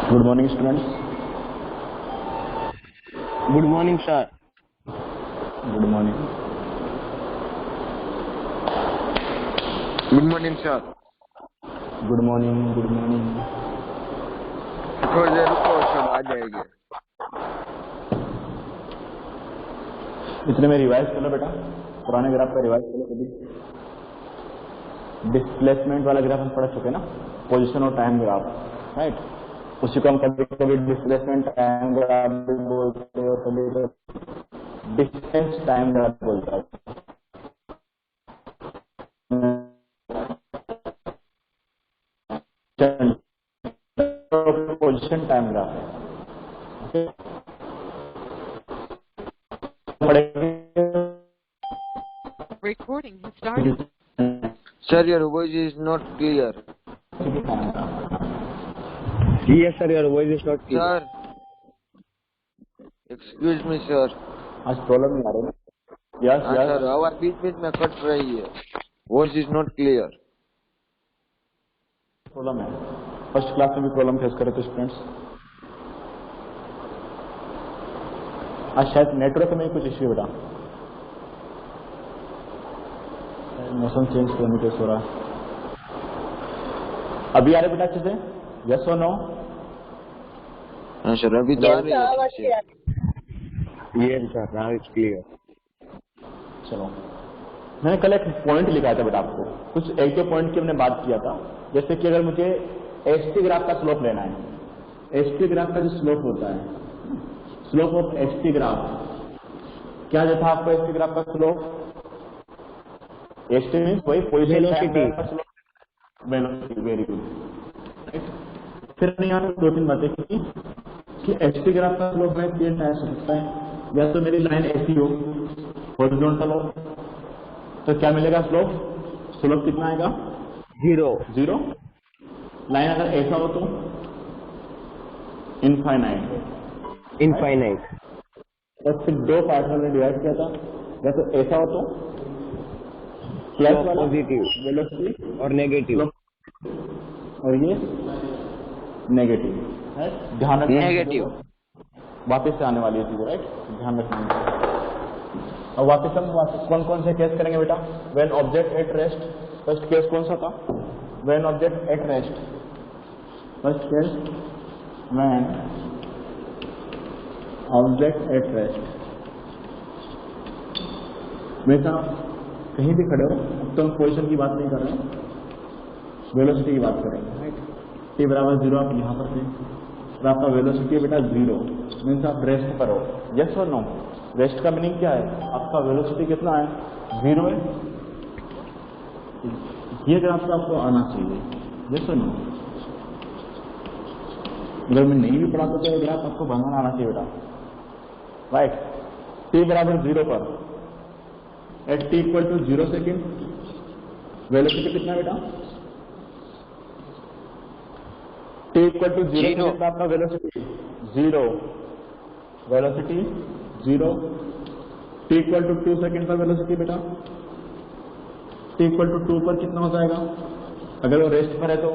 Good morning, students. Good morning, sir. Good morning. Good morning, sir. Good morning. Good morning. थोड़ी देर रुको, सब आ जाएंगे। इतने में रिवाइज कर लो बेटा, पुराने ग्राफ का रिवाइज कर लो कभी। डिस्प्लेसमेंट वाला ग्राफ हम पढ़ चुके ना, पोजीशन और टाइम ग्राफ, राइट। उसी को हम कभी कभी डिस्प्लेसमेंट टाइम ग्राफ भी बोलते हैं और कभी डिस्टेंस टाइम ग्राफ बोलते हैं। पोजीशन टाइम ग्राफ है। Recording has started. Sir, your voice is not clear. Yes, sir, your voice is not clear. Sir, excuse me, sir. आज प्रॉब्लम नहीं आ रही ना? यस हाँ सर, आवाज बीच में कट रही है। Voice is not clear. Problem है। फर्स्ट क्लास में भी प्रॉब्लम फेस करे थे स्टूडेंट्स। आज शायद नेटवर्क में कुछ इश्यू बेटा, मौसम चेंज होने के हो रहा। अभी आ रहे बेटा अच्छे से? यस और नो? हाँ सर, अभी तो आ रही है। Yes, sir, now it's clear. चलो, मैंने कल एक पॉइंट लिखा था बेटा आपको, कुछ एक दो पॉइंट की हमने बात किया था। जैसे कि अगर मुझे एसटी ग्राफ का स्लोप लेना है, एसटी ग्राफ का जो स्लोप होता है, स्लोप ऑफ एसटी ग्राफ, क्या जो था आपको एसटी ग्राफ का स्लोप? एसटी मीन्स वही Velocity. वेलोसिटी। Very good. फिर यहाँ पे दो तीन बातें की कि एसटी ग्राफ का स्लोप है तीन टाइप से सकता है। या तो मेरी लाइन ऐसी हो, हॉरिजॉन्टल हो, तो क्या मिलेगा स्लोप? स्लोप कितना आएगा? 0. जीरो। लाइन अगर ऐसा हो तो इनफाइनाइट। Infinite. और फिर दो पार्ट में डिवाइड किया था, या तो ऐसा हो तो प्लस Slope वाला positive वेलोसिटी और negative. और ये नेगेटिव है। ध्यान रखना नेगेटिव। वापस से आने वाली है चीजें, राइट, ध्यान रखना। और वापस हम कौन कौन से केस करेंगे बेटा? When object at rest. First case कौन सा था? When object at rest. First case when object at rest. बेटा कहीं भी खड़े हो, अब तो हम पोजिशन की बात नहीं कर रहे हैं, वेलोसिटी की बात करेंगे, राइट। टी बराबर 0 आप यहाँ पर थे, तो आपका वेलोसिटी बेटा 0 मीन्स आप रेस्ट पर हो। यस और नो? रेस्ट का मीनिंग क्या है? आपका वेलोसिटी कितना है? 0 है। ये ग्राफ तो आपको आना चाहिए। यस और नो? अगर मैं नहीं भी पढ़ाता तो ये ग्राफ आपको बनाना आना चाहिए बेटा, राइट। टी बराबर 0 पर at T equal to 0 second velocity कितना बेटा? टी इक्वल टू 0 सेकेंड का आपका velocity 0, velocity 0। T equal to 2 second का वेलोसिटी बेटा, टी इक्वल टू 2 पर कितना हो जाएगा? अगर वो रेस्ट पर है तो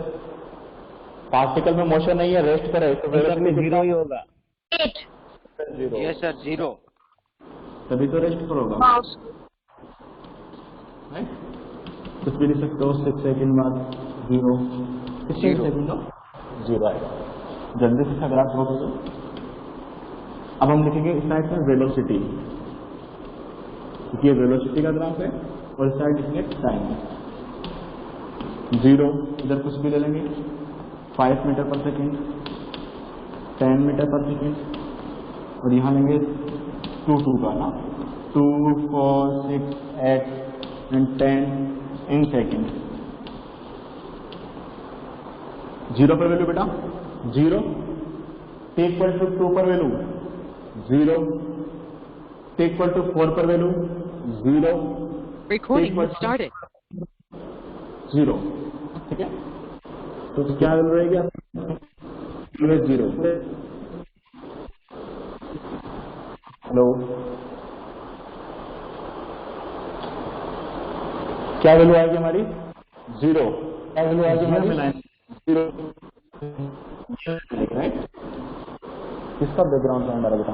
पार्टिकल में मोशन नहीं है, रेस्ट पर है तो Answer में 0 ही होगा. 0। Yes sir, 0। तभी तो रेस्ट पर होगा, राइट। कुछ भी लिख सकते हो, 6 सेकेंड बाद 0, 6 सेकेंड 0 आएगा। जल्दी से ग्राफ ड्रॉ कर दो। अब हम लिखेंगे इस साइड में वेलोसिटी, क्योंकि ये वेलोसिटी का ग्राफ है, और इस साइड लिखेंगे टाइम। 0 इधर कुछ भी ले लेंगे, 5 मीटर पर सेकेंड, 10 मीटर पर सेकेंड, और यहाँ लेंगे 2 का ना, 2, 4, 6, 8 एंड 10 इन सेकेंड। 0 पर वैल्यू बेटा 0, टी इक्वल टू 2 पर वैल्यू 0, टी इक्वल टू 4 पर वैल्यू 0, Recording has started. 0, ठीक है। तो क्या वैल्यू रहेगी आपकी? 0। हेलो, क्या वैल्यू आएगी हमारी? 0। क्या वैल्यू आएगी हमारी? 0। राइट? किसका बैकग्राउंड साउंड आ रहा है बेटा?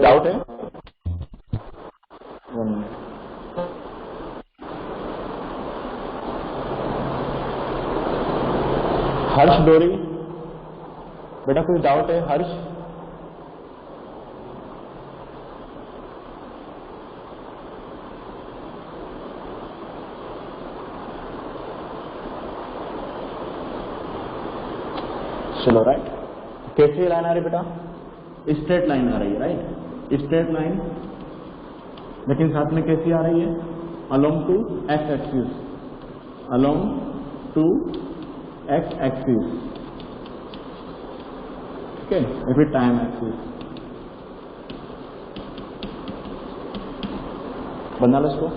डाउट है? 1 मिनट। हर्ष डोरी, बेटा कोई डाउट है? हर्ष? चलो राइट। कैसी लाइन आ रही बेटा? स्ट्रेट लाइन आ रही है राइट? स्ट्रेट लाइन, लेकिन साथ में कैसी आ रही है? Along to X axis, along to X axis, ठीक है? या फिर टाइम एक्सिस। बना लो इसको।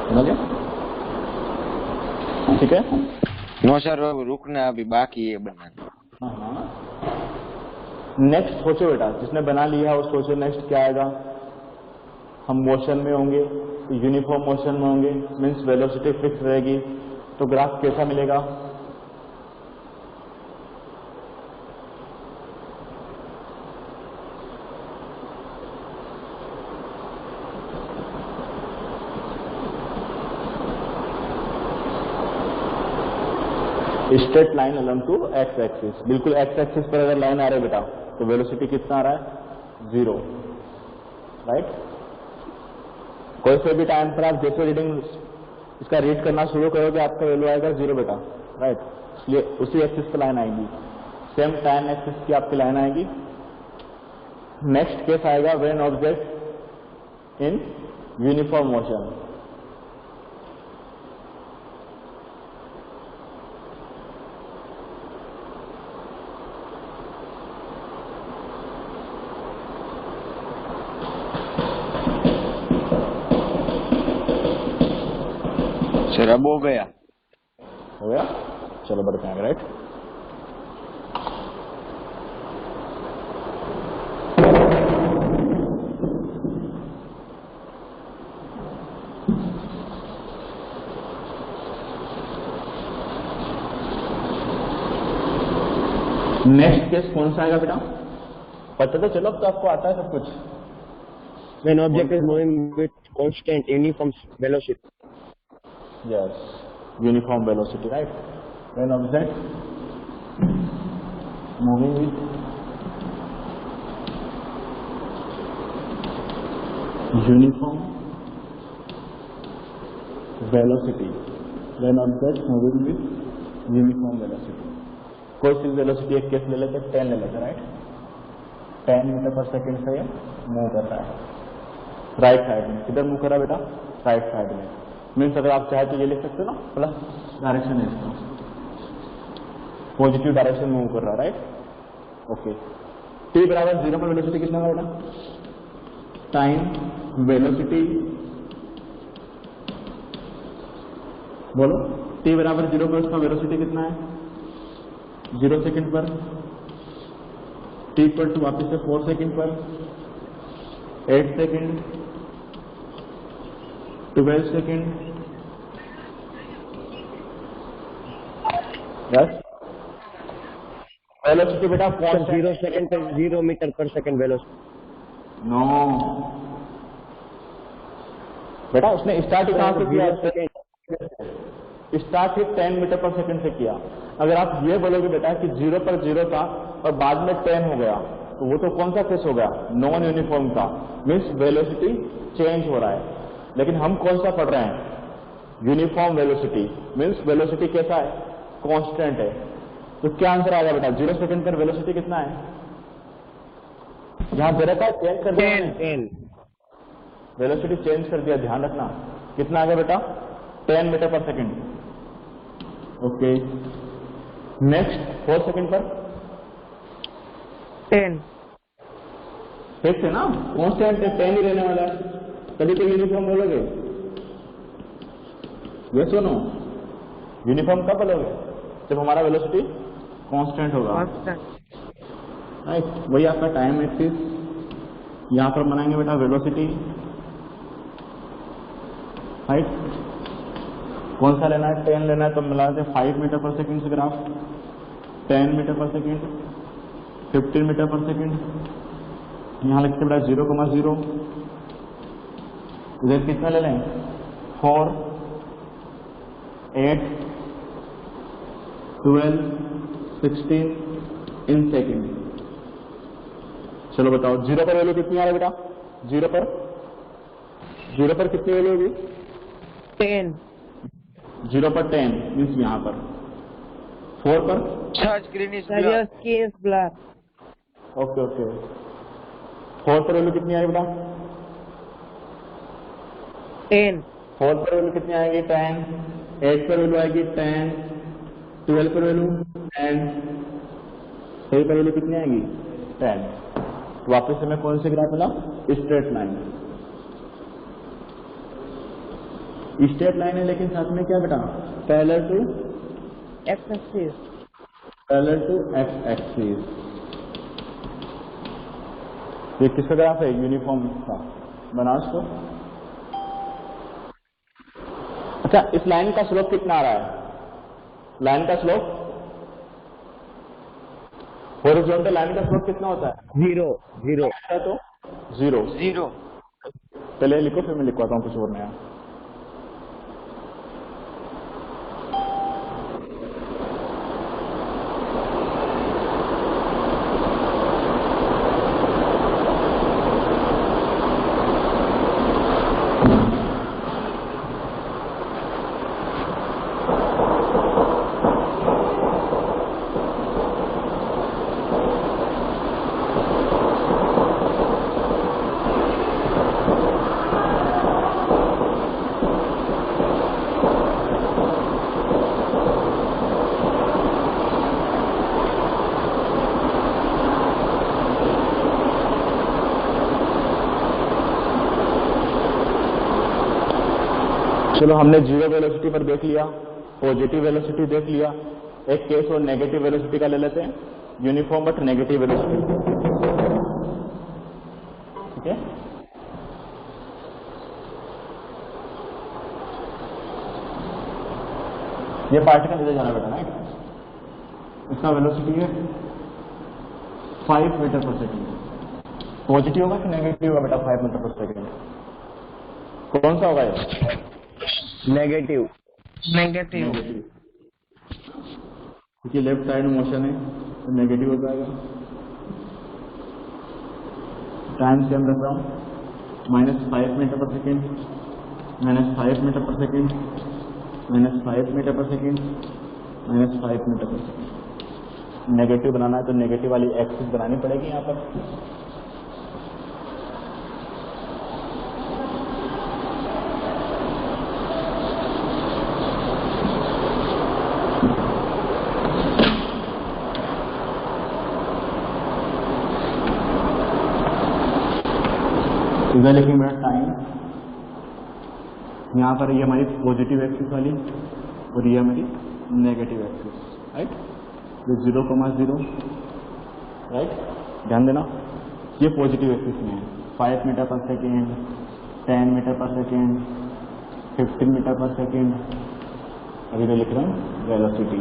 बना लिया? ठीक है? नो सर, रुकना अभी बाकी है बनाना। हाँ, नेक्स्ट सोचो बेटा, जिसने बना लिया वो सोचो नेक्स्ट क्या आएगा। हम मोशन में होंगे, यूनिफॉर्म मोशन में होंगे, मीन्स वेलोसिटी फिक्स रहेगी, तो ग्राफ कैसा मिलेगा? Straight line along to X axis, बिल्कुल एक्स एक्सिस पर अगर लाइन आ रही है बेटा तो वेलोसिटी कितना आ रहा है? 0, राइट? कोई से भी टाइम पर आप जैसे रीडिंग इसका रीड करना शुरू करोगे आपका वैल्यू आएगा 0 बेटा, राइट? इसलिए उसी एक्सिस पर लाइन आएगी, सेम टाइम एक्सिस की आपकी लाइन आएगी। नेक्स्ट केस आएगा when object in uniform motion. Sir अब हो गया। हो गया? चलो बढ़ते हैं, राइट? नेक्स्ट केस कौन सा आएगा बेटा? पता तो चलो, अब तो आपको आता है सब कुछ। When object is moving with constant uniform velocity. Yes, uniform velocity, right? When object moving with uniform velocity, when object moving with uniform velocity, कोई सी वेलोसिटी एक केस ले लेते, 10 ले लेते, राइट? 10 मीटर पर सेकेंड से मूव कर रहा है राइट साइड में। किधर मूव कर रहा है बेटा? राइट साइड में। मीन्स अगर आप चाहे तो ये लिख सकते हो ना, प्लस डायरेक्शन है इसका, पॉजिटिव डायरेक्शन मूव कर रहा है, राइट? ओके। t बराबर 0 पर वेलोसिटी कितना होगा बेटा? टाइम वेलोसिटी, बोलो। t बराबर 0 पर उसका वेलोसिटी कितना है? 0 सेकंड पर। t इक्वल टू वापिस से 4 सेकंड पर, 8 सेकंड, 12 सेकंड, 10। वेलोसिटी बेटा 0 सेकंड पर 0 मीटर पर सेकंड वेलोसिटी। नो बेटा, उसने स्टार्ट कहां से किया? स्टार्ट ही 10 मीटर पर सेकंड से किया। अगर आप ये बोलोगे बेटा कि 0 पर 0 था और बाद में 10 हो गया, तो वो तो कौन सा केस हो गया? नॉन यूनिफॉर्म का, मीन्स वेलोसिटी चेंज हो रहा है। लेकिन हम कौन सा पढ़ रहे हैं? यूनिफॉर्म वेलोसिटी, मीन्स वेलोसिटी कैसा है? कांस्टेंट है। तो क्या आंसर आएगा बेटा? 0 सेकंड पर वेलोसिटी कितना है? यहां दे रखा है, चेंज कर दिया, 10 वेलोसिटी चेंज कर दिया, ध्यान रखना। कितना आ गया बेटा? 10 मीटर पर सेकंड। ओके। नेक्स्ट 4 सेकंड पर 10. फिक्स है ना, कांस्टेंट है, 10 ही रहने वाला है। कभी तो यूनिफॉर्म बोलोगे? यस और नो? यूनिफॉर्म कब बोलोगे? जब हमारा वेलोसिटी कांस्टेंट होगा, राइट? वही आपका टाइम एक्सिस। यहां पर बनाएंगे बेटा वेलोसिटी, राइट। कौन सा लेना है? 10 लेना है, तो मिला दे 5 मीटर पर सेकेंड से ग्राफ, 10 मीटर पर सेकेंड, 15 मीटर पर सेकेंड, यहाँ लिखते बड़ा 0,0, इधर कितना ले लें? 4, 8, 12, 16 इन सेकेंड। चलो बताओ, 0 पर वैल्यू कितनी आ रही है बेटा? 0 पर कितनी वैल्यू होगी? 10. 0 पर 10 मीन्स यहाँ पर। 4 पर? Screen is Sir, your skin is black. Okay okay. 4 पर वैल्यू कितनी आएगी बेटा? 10. 4 पर वैल्यू कितनी आएगी? 10। 8 पर वैल्यू आएगी 10। 12 पर वैल्यू 10। 3 पर वैल्यू कितनी आएगी? 10। वापस हमें कौन से ग्राफ मिला? Straight line. स्ट्रेट लाइन है, लेकिन साथ में क्या बेटा? Parallel to X axis. x axis. ये किसका ग्राफ है? यूनिफॉर्म का। बना उसको। अच्छा, इस लाइन का स्लोप कितना आ रहा है? लाइन का स्लोप, हॉरिजॉन्टल लाइन का स्लोप कितना होता है? 0. तो 0। 0. पहले लिखो, फिर मैं लिखवाता हूँ कुछ और नया। चलो, हमने जीरो वेलोसिटी पर देख लिया, पॉजिटिव वेलोसिटी देख लिया। एक केस और नेगेटिव वेलोसिटी का ले लेते हैं, यूनिफॉर्म बट नेगेटिव वेलोसिटी। ठीक है, ये पार्टिकल इधर जाना बेटा, राइट। इसका वेलोसिटी है 5 मीटर पर सेकेंड। पॉजिटिव होगा कि नेगेटिव होगा बेटा? 5 मीटर पर सेकेंड। कौन सा होगा ये? Negative. क्योंकि लेफ्ट साइड में मोशन है तो नेगेटिव हो जाएगा। टाइम सेम रख रहा हूँ, -5 मीटर पर सेकेंड, -5 मीटर पर सेकेंड, -5 मीटर पर सेकेंड, -5 मीटर पर सेकेंड। नेगेटिव बनाना है तो नेगेटिव वाली एक्सिस बनानी पड़ेगी यहाँ पर। इधर लिखेंगे मेरा टाइम, यहाँ पर ये हमारी पॉजिटिव एक्सिस वाली और ये हमारी नेगेटिव एक्सिस, राइट। ये 0,0, राइट। ध्यान देना, ये पॉजिटिव एक्सिस में है। 5 मीटर पर सेकेंड, 10 मीटर पर सेकेंड, 15 मीटर पर सेकेंड। अभी तो लिख रहा हूँ वेलोसिटी।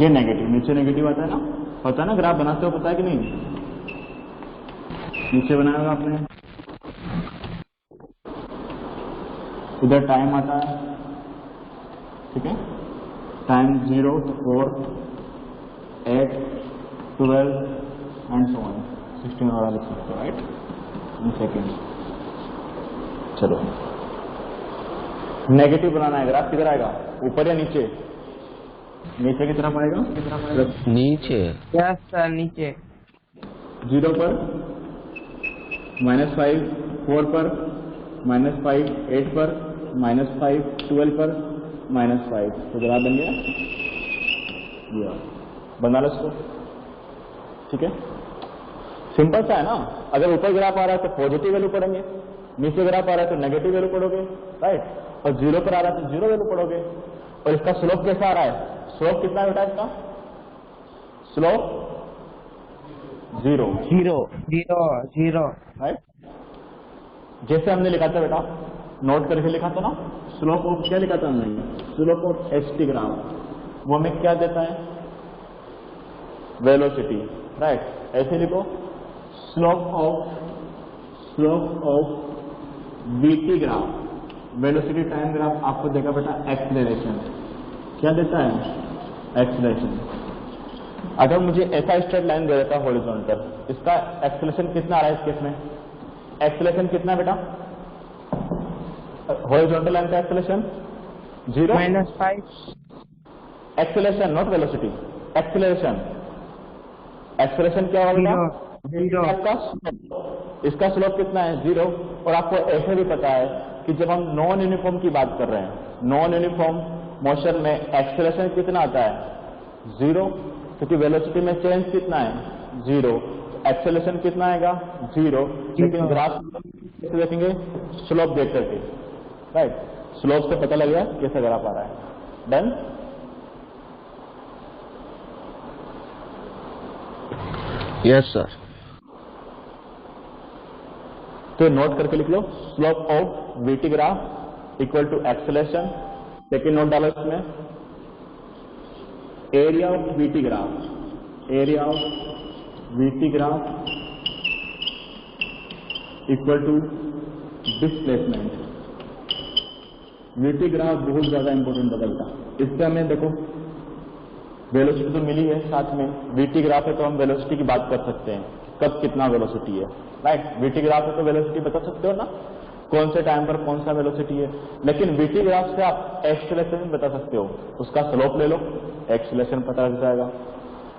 ये नेगेटिव, नीचे नेगेटिव आता है ना, पता है ना, ग्राफ बनाते हो पता है कि नहीं? नीचे बनाया होगा आपने। इधर टाइम आता है, ठीक है। Time 0 to 4, 8, 12 and so on, 16 वाला लिख सकते हो, राइट, इन सेकेंड। चलो, नेगेटिव बनाना है ग्राफ, किधर आएगा? ऊपर या नीचे? नीचे की तरफ आएगा, नीचे। Yes, sir, नीचे। 0 पर, -5 4 पर, -5 8 पर, -5 12 पर, -5। तो ग्राफ बन गया, ये बना लो इसको, ठीक है। सिंपल सा है ना। अगर ऊपर ग्राफ आ रहा है तो पॉजिटिव वैल्यू पढ़ेंगे, नीचे ग्राफ आ रहा है तो नेगेटिव वैल्यू पढ़ोगे, राइट। और 0 पर आ रहा है तो 0 वैल्यू पढ़ोगे। और इसका स्लोप कैसा आ रहा है? स्लोप कितना बेटा इसका? स्लोप 0, 0, 0, 0. राइट। जैसे हमने लिखा था बेटा, नोट करके लिखा था ना, स्लोप ऑफ क्या लिखा था हमने, स्लोप ऑफ एचटी ग्राफ, वो हमें क्या देता है, वेलोसिटी, राइट। ऐसे लिखो, slope of VT graph, velocity time graph आपको देगा बेटा एक्सीलरेशन, क्या देता है, एक्सीलरेशन। अगर मुझे ऐसा स्ट्रेट लाइन दे देता है हॉरिजॉन्टल, इसका एक्सीलरेशन कितना आ रहा है इस केस में, एक्सीलरेशन कितना बेटा, हॉरिजॉन्टल लाइन का acceleration 0 -5 acceleration, not velocity, acceleration. Acceleration क्या होगा, 0 इसका स्लोप कितना है, 0। और आपको ऐसे भी पता है कि जब हम नॉन यूनिफॉर्म की बात कर रहे हैं, नॉन यूनिफॉर्म मोशन में एक्सीलरेशन कितना आता है, 0, क्योंकि वेलोसिटी में चेंज कितना है, 0। एक्सेलरेशन कितना आएगा, 0। लेकिन ग्राफ कैसे देखेंगे, स्लोप देख करके, राइट। स्लोप से पता लगेगा कैसे ग्राफ आ रहा है। डन। Yes sir. तो नोट करके लिख लो, slope of VT graph equal to acceleration. Second note डालो इसमें, area of VT graph, area of VT graph equal to displacement. VT graph बहुत ज्यादा इंपॉर्टेंट बदलता, इससे हमें देखो वेलोसिटी तो मिली है, साथ में वीटी ग्राफ है तो हम वेलोसिटी की बात कर सकते हैं, कब कितना वेलोसिटी है, राइट। वीटी ग्राफ है तो वेलोसिटी बता सकते हो ना, कौन से टाइम पर कौन सा वेलोसिटी है। लेकिन वीटी ग्राफ से आप एक्सीलरेशन बता सकते हो, उसका स्लोप ले लो, एक्सीलरेशन पता लग जाएगा।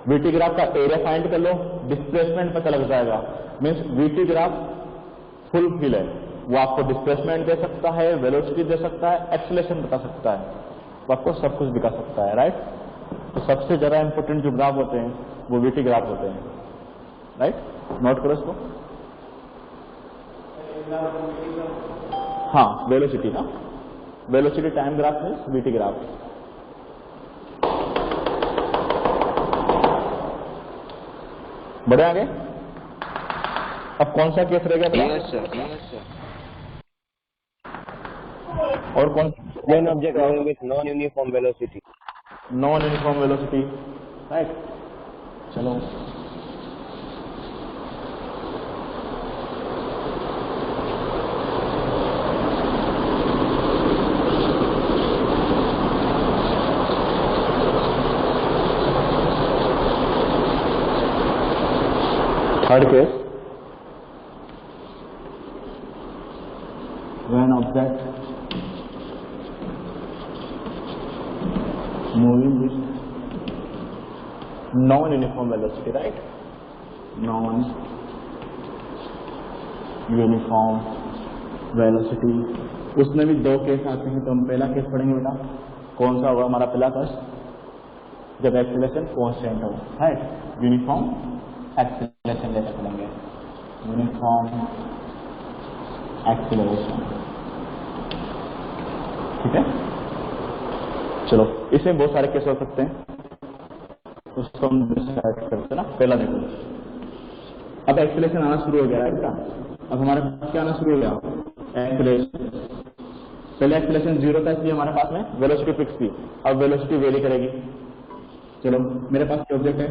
वीटी ग्राफ का एरिया फाइंड कर लो, डिस्प्लेसमेंट पता लग जाएगा। Means VT graph full fill है, वो आपको डिस्प्लेसमेंट दे सकता है, वेलोसिटी दे सकता है, एक्सीलरेशन बता सकता है, वो आपको सब कुछ दिखा सकता है, राइट। तो सबसे ज्यादा इंपोर्टेंट जो ग्राफ होते हैं वो वीटी ग्राफ होते हैं, राइट। नोट करो इसको। हाँ, वेलोसिटी ना, वेलोसिटी टाइम ग्राफ में वीटी ग्राफ। बढ़े आगे। अब कौन सा केस रहेगा, यस सर। और कौन, When object moving with non-uniform velocity. Non uniform velocity, right. चलो third case, when object moving with non-uniform velocity, right? Non-uniform velocity, उसमें भी दो केस आते हैं। तो हम पहला केस पढ़ेंगे बेटा, कौन सा होगा हमारा पहला केस, जब एक्सीलरेशन कांस्टेंट हो, राइट। यूनिफॉर्म एक्सीलरेशन लेकर चलेंगे, यूनिफॉर्म एक्सीलरेशन, ठीक है। चलो, इसमें बहुत सारे केस हो सकते हैं, उसको हम डिसाइड करते हैं ना। पहला देखो, अब एक्सीलरेशन आना शुरू हो गया है बेटा, अब हमारे पास क्या आना शुरू हो गया, एक्सीलरेशन। पहले एक्सीलरेशन 0 था, इसलिए हमारे पास में वेलोसिटी फिक्स थी, अब वेलोसिटी वेरी करेगी। चलो, मेरे पास ऑब्जेक्ट है,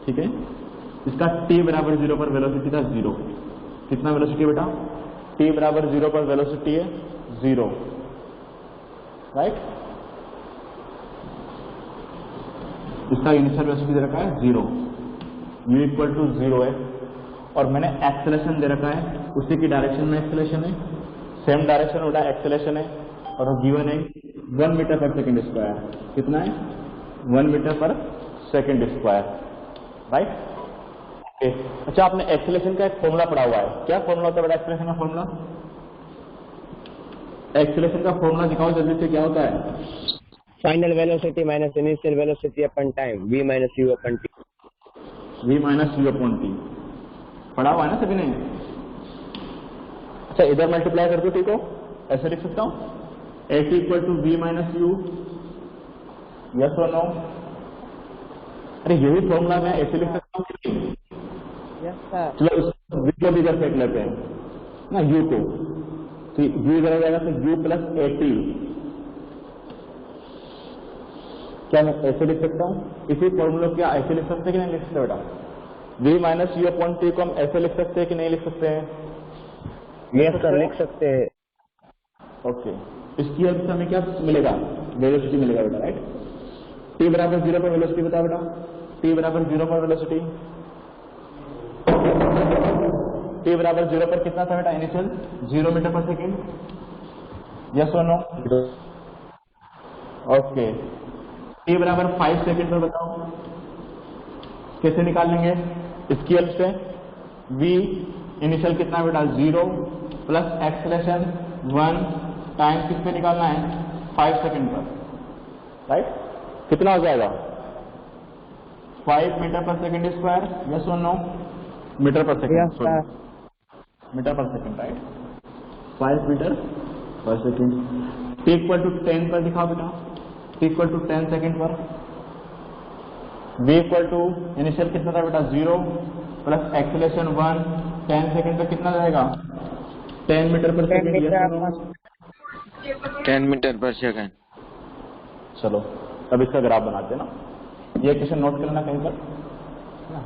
ठीक है, इसका t बराबर 0 पर वेलोसिटी था 0। कितना वेलोसिटी बेटा, t बराबर 0 पर वेलोसिटी है 0, राइट। इसका इनिशियल वेलोसिटी दे रखा है 0, u इक्वल टू 0 है, और मैंने एक्सेलरेशन दे रखा है, उसी की डायरेक्शन में एक्सेलरेशन है, सेम डायरेक्शन वाला एक्सेलरेशन है, और वो गिवन है 1 मीटर पर सेकेंड स्क्वायर। कितना है, 1 मीटर पर सेकेंड स्क्वायर, राइट। अच्छा, आपने एक्सेलरेशन का एक फॉर्मूला पढ़ा हुआ है, क्या फॉर्मूला होता है बेटा एक्सेलरेशन का फॉर्मूला, एक्सेलरेशन का फॉर्मूला दिखाओ जल्दी से, क्या होता है, Final velocity minus initial velocity upon time, v minus u upon t. v minus you upon T, पढ़ा हुआ है ना सभी ने। अच्छा, इधर मल्टीप्लाई कर दो टी को, ऐसे लिख सकता हूँ, at equal to V minus U, yes और नो। अरे यही फॉर्मूला मैं ऐसे लिख सकता हूँ, चलो वी को भी इधर फेंक लेते हैं, ना u को, तो u इधर हो जाएगा तो u प्लस AT। क्या मैं ऐसे लिख सकता हूँ? इसी फॉर्मूले को क्या ऐसे लिख सकते हैं कि नहीं लिख सकते बेटा? v minus u upon t को हम ऐसे लिख सकते हैं कि नहीं लिख सकते हैं? यस सर, लिख सकते हैं। ओके, इसकी हेल्प से हमें क्या मिलेगा? वेलोसिटी मिलेगा बेटा, राइट? t बराबर 0 पर वेलोसिटी बता बेटा, t बराबर 0 पर वेलोसिटी, t बराबर 0 पर कितना था बेटा इनिशियल? 0 मीटर पर सेकेंड, यस और नो? ओके, t बराबर 5 सेकेंड पर बताओ, कैसे निकाल लेंगे? इसकी हेल्प से v इनिशियल कितना बेटा? 0 प्लस एक्सेलरेशन 1 टाइम किस पे निकालना है? 5 सेकेंड पर, राइट? कितना हो जाएगा? 5 मीटर पर सेकेंड स्क्वायर, यस और नो? मीटर पर सेकेंड, Yes, sir. मीटर पर सेकेंड, राइट? 5 मीटर पर सेकेंड। t इक्वल टू 10 पर दिखाओ बेटा, t इक्वल टू 10 सेकेंड पर, v इक्वल टू इनिशियल कितना था बेटा? 0 प्लस एक्सेलरेशन 1 10 सेकेंड पर कितना जाएगा? 10 मीटर पर सेकेंड, यस और नो? 10 मीटर पर सेकंड। चलो अब इसका ग्राफ बनाते हैं ना। ये क्वेश्चन नोट कर लेना कहीं पर,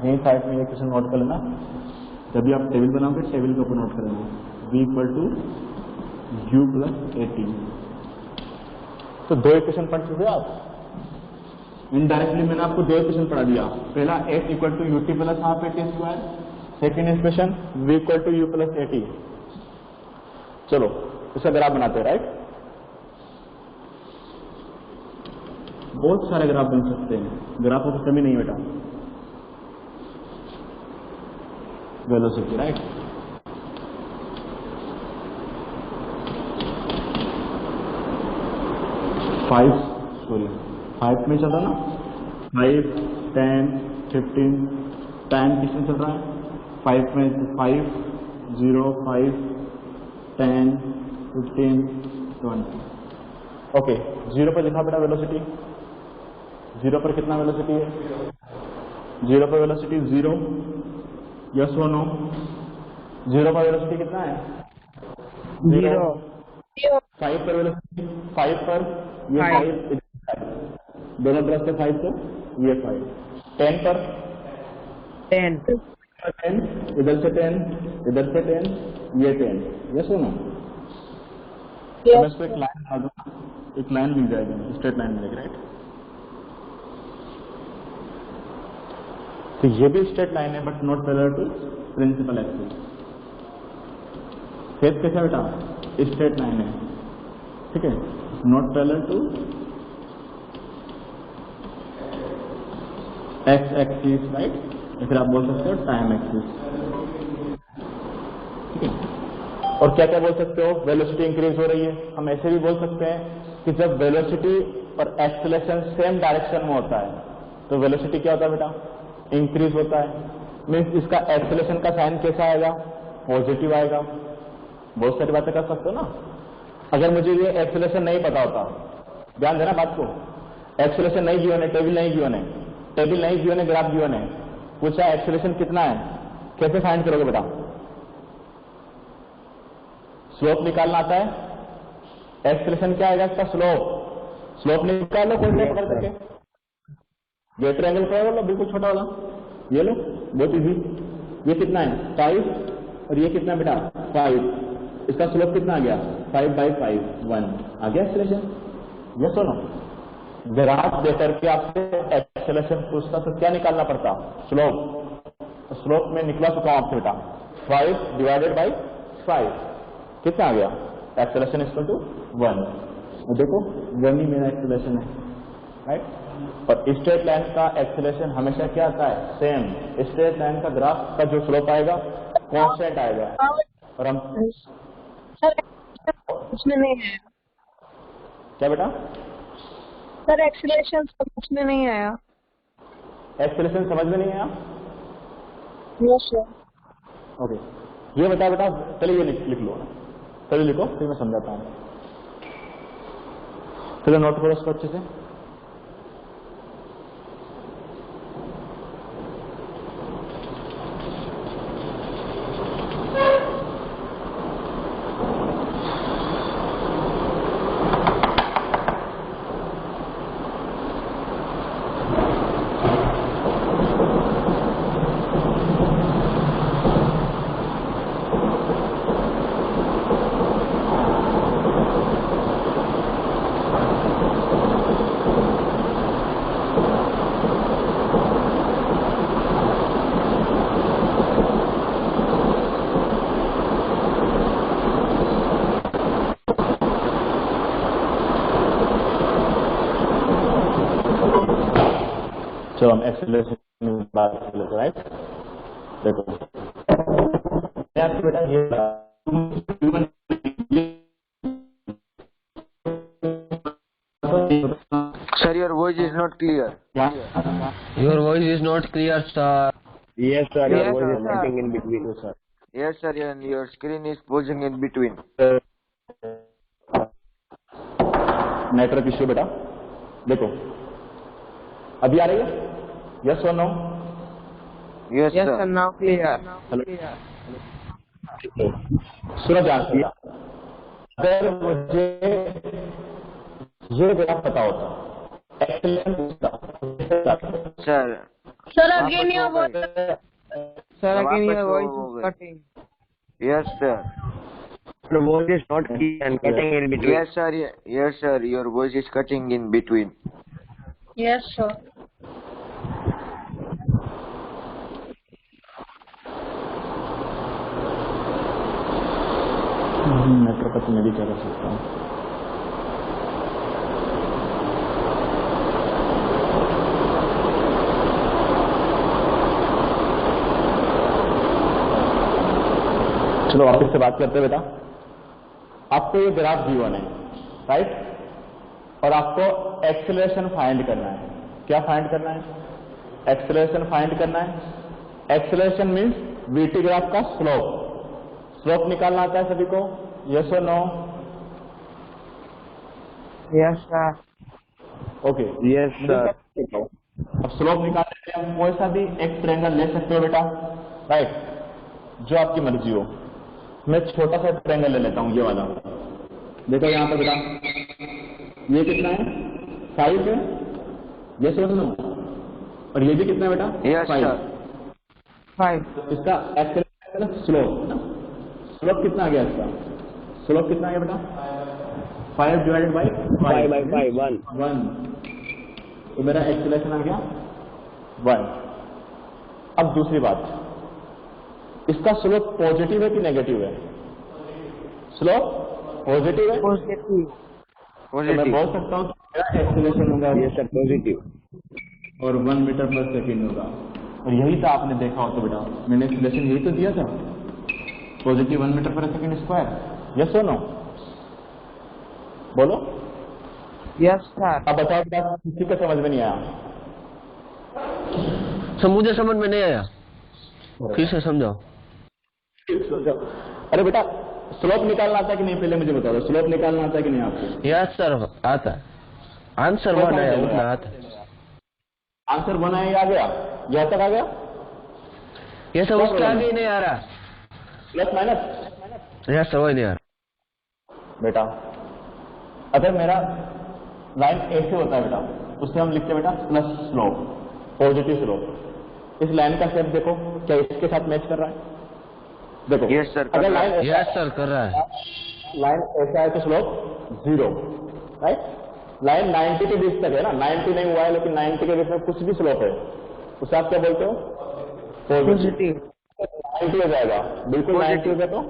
यहीं साइड में ये क्वेश्चन नोट कर लेना। जब भी आप टेबल बनाओगे टेबल के ऊपर नोट करेंगे, v equal to u plus AT। तो दो इक्वेशन पढ़ चुके आप। इनडायरेक्टली मैंने आपको दो इक्वेशन पढ़ा दिया। पहला h equal to ut plus half AT square, second equation v equal to u plus AT। चलो इसका ग्राफ बनाते हैं, राइट? बहुत सारे ग्राफ बन सकते हैं, ग्राफों की कमी नहीं बेटा। Velocity, right? फाइव में चल रहा ना, 5 10 15 टाइम किसमें चल रहा है? 5 में 5 0 5 10 15 20। ओके, 0 पर लिखा बेटा वेलोसिटी, 0 पर कितना वेलोसिटी है? 0 पर वेलोसिटी 0, यस और नो? 0 पर वेलोसिटी कितना है? 0। 5 पर वेलोसिटी, 5 पर ये 5 दोनों तरफ से 5 तो ये 5। 10 पर 10 10, इधर से 10 इधर से 10, ये 10, यस और नो? मैं इसको एक लाइन बना दूंगा, एक लाइन मिल जाएगी, स्ट्रेट लाइन मिलेगी, राइट? तो ये भी स्ट्रेट लाइन है but not parallel to principal axis. Face कैसा बेटा? स्ट्रेट लाइन है, ठीक है, not parallel to X axis, right? या फिर आप बोल सकते हो टाइम एक्सिस, ठीक है? और क्या क्या बोल सकते हो? वेलोसिटी इंक्रीज हो रही है। हम ऐसे भी बोल सकते हैं कि जब वेलोसिटी और एक्सेलरेशन सेम डायरेक्शन में होता है तो वेलोसिटी क्या होता है बेटा? इंक्रीज होता है। मीन्स इसका एक्सेलरेशन का साइन कैसा आएगा? पॉजिटिव आएगा। बहुत सारी बातें कर सकते हो ना। अगर मुझे ये एक्सेलरेशन नहीं पता होता, ध्यान देना बात को, एक्सेलरेशन नहीं गिवन है, टेबल नहीं गिवन है, टेबल नहीं गिवन है, ग्राफ गिवन है, पूछा एक्सेलरेशन कितना है, कैसे फाइंड करोगे बेटा? स्लोप निकालना आता है, एक्सेलरेशन क्या आएगा इसका? स्लोप निकाल लो, कोई पकड़ करके ग्रेटर एंगल पकड़ लो, बिल्कुल छोटा वाला, ये लो, बहुत इजी। ये कितना है? 5 और ये कितना बेटा? 5। इसका स्लोप कितना आ गया? 5/5 1 आ गया एक्सेलरेशन, ये सुनो। ग्राफ देकर के आपसे एक्सेलरेशन पूछता तो क्या निकालना पड़ता? स्लोप। स्लोप में निकला चुका हूं आपसे बेटा, 5/5 कितना आ गया? Acceleration equal to 1। देखो 1 ही मेरा एक्सेलरेशन है, राइट? और स्ट्रेट लाइन का एक्सेलरेशन हमेशा क्या आता है? सेम। स्ट्रेट लाइन का ग्राफ का जो स्लोप आएगा कांस्टेंट आएगा। और हम सर कुछ में नहीं आया। क्या बेटा? सर एक्सीलरेशन समझ में नहीं आया। एक्सेलरेशन समझ में नहीं आया? Yes sir. ओके, ये बता बेटा, चलिए ये लिख लो, चलिए लिखो, फिर मैं समझाता हूँ। चलो नोट करो इसको अच्छे से। जब हम एक्सेलरेशन की बात कर लेते हैं, राइट। देखो मैं आपको बेटा ये Sir, your voice is not clear. Your voice is not clear, sir. Yes, sir. Your Yes, voice is sir. cutting in between, sir. Yes, sir, and your screen is pausing in between. Network issue बेटा। देखो अभी आ रही है, yes और no? Yes, Yes, sir. sir. Now clear. Suraj answer, अगर मुझे ये ग्राफ पता होता, एक्सेलेशन पूछता, Sir. Sir, again your वापस voice. हो गए. Sir, again your वापस voice हो is गए. cutting. Yes, sir. Your voice is not clear and cutting in between. Yes, sir. Yes, sir. Your voice is cutting in between. Yes, sir. Network का तो मैं भी क्या कर सकता हूँ। चलो वापस से बात करते हैं बेटा। आपको ये ग्राफ गिवन है, राइट, और आपको एक्सेलरेशन फाइंड करना है। क्या फाइंड करना है? एक्सेलरेशन फाइंड करना है। एक्सेलरेशन मीन्स वीटी ग्राफ का स्लोप। स्लोप निकालना आता है सभी को, यस और no? Yes, sir. Okay, Yes, sir. अब स्लोप निकालने के लिए हम कोई सा भी एक ट्रायंगल ले सकते हो बेटा, राइट, जो आपकी मर्जी हो। मैं छोटा सा ट्रायंगल ले लेता हूँ, ये वाला। देखो यहाँ पर बेटा, ये कितना है? 5 है, ये समझ लो। और ये भी कितना है बेटा? Yes, 5। sir. 5. इसका एक्सेलरेशन स्लोप है ना, स्लोप कितना आ गया इसका? स्लोप कितना आ गया बेटा? 5 डिवाइडेड बाई 5 by 5, 1. 1। तो मेरा एक्सेलरेशन आ गया 1। अब दूसरी बात, इसका स्लोप पॉजिटिव है कि नेगेटिव है? स्लोप पॉजिटिव है, Positive. तो मैं बोल सकता हूँ कि मेरा एक्सेलरेशन होगा Yes, sir. Positive. और 1 मीटर पर सेकेंड होगा। और यही था, आपने देखा हो तो बेटा, मैंने एक्सेलरेशन यही तो दिया था, पॉजिटिव 1 मीटर पर सेकेंड स्क्वायर। यस और नो? बोलो। Yes, sir. अब बताओ बेटा, किसी को समझ में नहीं आया? सर मुझे समझ में नहीं आया, फिर से समझाओ। अरे बेटा, स्लोप निकालना आता है कि नहीं, पहले मुझे बताओ। स्लोप निकालना आता है कि नहीं आपको? यस सर, आता है। आंसर 1 है, उतना आता है। आंसर 1 है, ये आ गया, यहाँ तक आ गया। ये सब उसके आगे ही नहीं आ रहा। प्लस माइनस, यस सर, वही नहीं आ रहा। बेटा अगर मेरा लाइन ऐसे होता है बेटा, उससे हम लिखते हैं बेटा प्लस स्लोप, पॉजिटिव स्लोप। इस लाइन का शेप देखो, क्या इसके साथ मैच कर रहा है? देखो Yes, sir, कर अगर रहा लाइन है। यस सर, कर रहा है। लाइन ऐसा है तो स्लोप 0, राइट। लाइन 90 के बीच तक है ना, 90 नहीं हुआ है लेकिन 90 के बीच में कुछ भी स्लोप है, उसे आप क्या बोलते हो? पॉजिटिव। 90 हो जाएगा, बिल्कुल 90 हो गया तो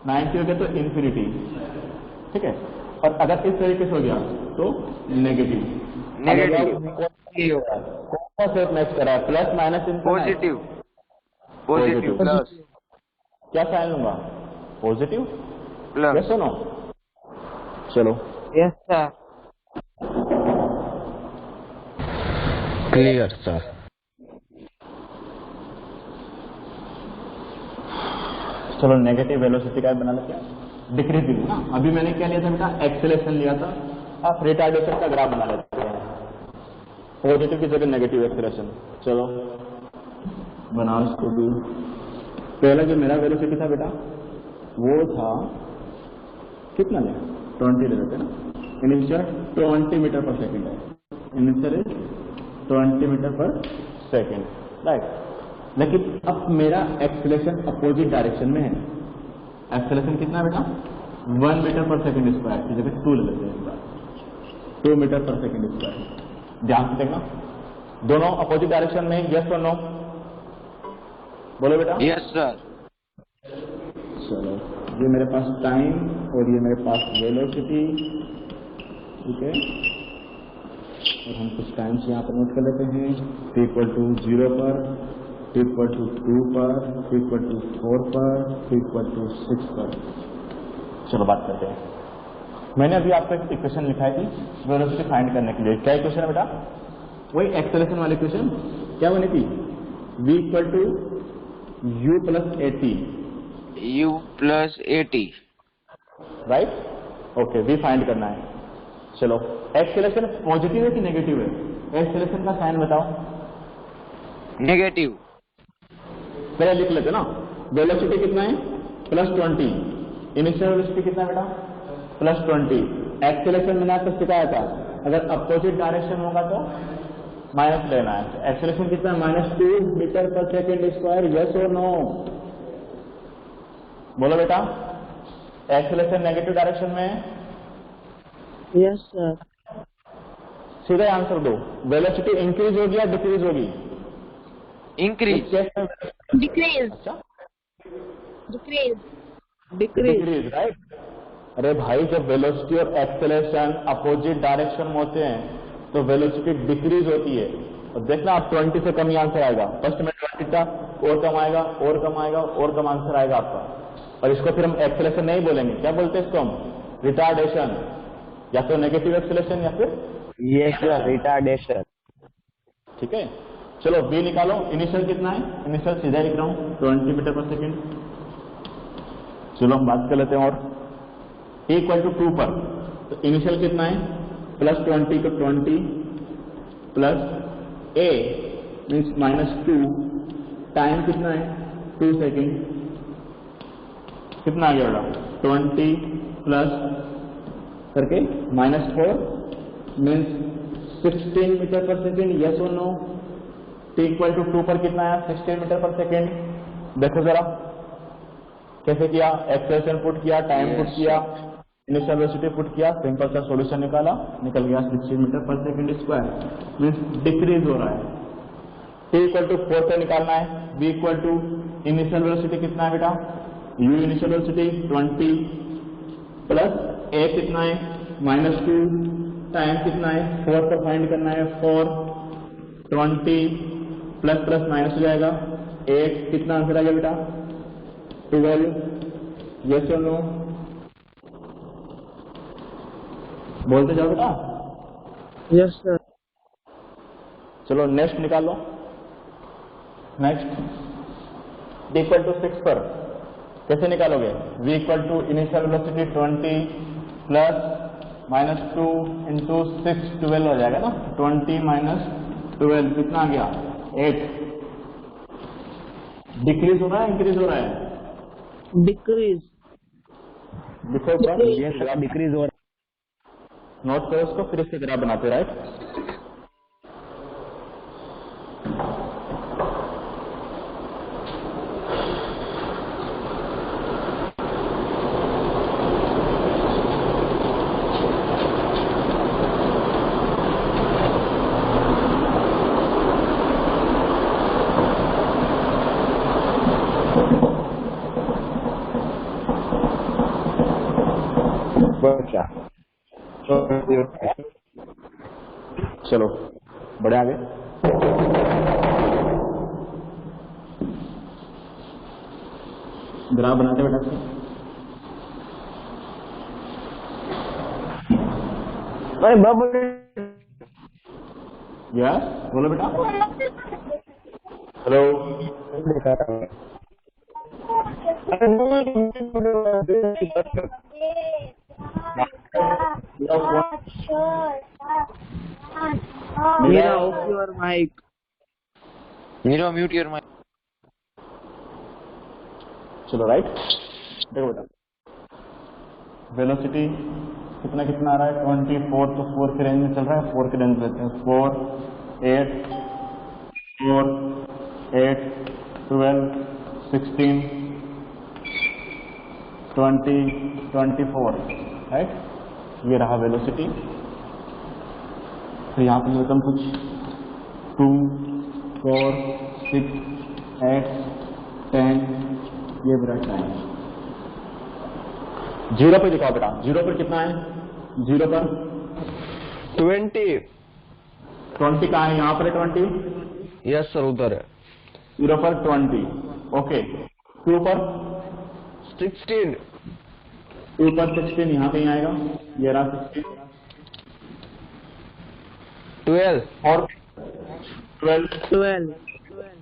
90 हो गया तो इन्फिनिटी, ठीक है। और अगर इस तरीके से हो गया तो नेगेटिव। नेगेटिव। कौन सा शेप मैच कर रहा है? Plus minus positive. Positive plus क्या साइन लूंगा? Positive plus. यस और नो? चलो Yes, sir. Clear sir. चलो नेगेटिव वेलोसिटी का बना लेते हैं, डिक्रीजिंग ना। अभी मैंने क्या लिया था बेटा? एक्सेलरेशन लिया था। आप रिटार्डेशन का ग्राफ बना लेते हैं, पॉजिटिव की जगह नेगेटिव एक्सेलरेशन। चलो बनाओ इसको भी। पहला जो मेरा वेलोसिटी था बेटा, वो था कितना लिया? 20 ले लेते हैं ना। इनिशियल 20 मीटर पर सेकेंड है, इनिशियल 20 मीटर पर सेकेंड, राइट। लेकिन अब मेरा एक्सेलरेशन अपोजिट डायरेक्शन में है। एक्सेलरेशन कितना बेटा? 1 मीटर पर सेकेंड स्क्वायर की जगह 2 ले लेते हैं इस बार, 2 मीटर पर सेकेंड स्क्वायर। ध्यान से देखना, दोनों अपोजिट डायरेक्शन में। यस और नो? बोलो बेटा। Yes sir. चलो ये मेरे पास टाइम और ये मेरे पास वेलोसिटी, ठीक है। और हम कुछ टाइम्स यहाँ पर नोट कर लेते हैं। t इक्वल टू 0 पर, t इक्वल टू 2 पर, t इक्वल टू 4 पर, t इक्वल टू 6 पर। चलो बात करते हैं। मैंने अभी आपको एक इक्वेशन लिखाई थी वेलोसिटी फाइंड करने के लिए। क्या इक्वेशन है बेटा? वही एक्सेलरेशन वाली इक्वेशन। क्या बनी थी? v equal to u plus at, U plus AT. Right? Okay, v find करना है। चलो, एक्सेलरेशन पॉजिटिव है कि नेगेटिव है? एक्सेलरेशन का साइन बताओ। Negative. पहले लिख लेते ना। वेलोसिटी कितना है? +20। इनिशियल वेलोसिटी कितना है बेटा? +20। एक्सेलरेशन मैंने आपको सिखाया था, अगर अपोजिट डायरेक्शन होगा तो माइनस लेना है। एक्सेलरेशन कितना है? -2 मीटर पर सेकेंड स्क्वायर। यस और नो? बोलो बेटा, एक्सेलरेशन नेगेटिव डायरेक्शन में है? Yes sir. सीधा आंसर दो। वेलोसिटी इंक्रीज होगी या डिक्रीज होगी? Increase. डिक्रीज। अच्छा, डिक्रीज। Decrease, right? अरे भाई, जब वेलोसिटी और एक्सेलरेशन अपोजिट डायरेक्शन में होते हैं तो वेलोसिटी डिक्रीज होती है। और देखना, आप 20 से कम ही आंसर आएगा। फर्स्ट में 20 था, और कम आएगा, और कम आएगा, और कम आंसर आएगा आपका। और इसको फिर हम एक्सेलरेशन नहीं बोलेंगे, क्या बोलते हैं इसको हम? रिटार्डेशन। या तो नेगेटिव एक्सेलरेशन या फिर Yes sir, retardation. ठीक है। चलो बी निकालो। इनिशियल कितना है? इनिशियल सीधा लिख रहा हूँ 20 मीटर पर सेकेंड। चलो हम बात कर लेते हैं। और a इक्वल टू 2 पर, तो इनिशियल कितना है? +20 को 20 प्लस a मीन्स -2, टाइम कितना है? 2 सेकेंड। कितना आ गया बेटा? 20 प्लस करके -4 मीन्स 16 मीटर पर सेकेंड। यस और नो? t इक्वल टू 2 पर कितना है? 16 मीटर पर सेकेंड। देखो जरा कैसे किया। एक्सेलरेशन पुट किया, टाइम पुट किया, इनिशियल वेलोसिटी पुट किया, सिंपल सा सॉल्यूशन निकाला, निकल गया 16 मीटर पर सेकेंड स्क्वायर। मीन्स डिक्रीज हो रहा है। t इक्वल टू 4 से निकालना है। v equal to initial velocity कितना है बेटा? u initial velocity 20 plus a कितना है? -2, टाइम कितना है? 4 पर फाइंड करना है। 4, 20 प्लस प्लस माइनस हो जाएगा 8। कितना आंसर आ गया बेटा? 12। यस और नो? बोलते जाओ बेटा। Yes sir. चलो नेक्स्ट निकालो। नेक्स्ट, d इक्वल टू 6 पर कैसे निकालोगे? v equal to initial velocity 20 plus -2 into 6, 12 हो जाएगा ना। 20 माइनस 12 कितना आ गया? 8। डिक्रीज हो रहा है, इंक्रीज हो रहा है? डिक्रीज। लिखो ऊपर। Yes sir, decrease हो रहा नोट करो उसको, फिर इससे ग्राफ बनाते, राइट? है। चलो बढ़े आगे। ग्राफ बनाते बेटा से। अरे बाबू यस, बोलो बेटा। हेलो। देखा था मेरा off your mic. Miro, mute your mic. चलो राइट, देखो बेटा वेलोसिटी कितना कितना आ रहा है? 24, तो 4 के रेंज में चल रहा है। 4 के रेंज में लेते हैं। 4, 8, 4, 8, 12, 16, 20, 24, राइट? ये रहा वेलोसिटी। तो यहाँ पे लेता हूँ कुछ 2, 4, 6, 8, 10, ये मेरा टाइम। 0 पर दिखाओ बेटा। 0 पर कितना है? 0 पर 20 20 कहाँ है? यहाँ पर है 20, यस सर उधर है 0 पर 20, ओके। 2 पर 16 2 पर 16 यहाँ कहीं आएगा, ये रहा 16, 12 और 12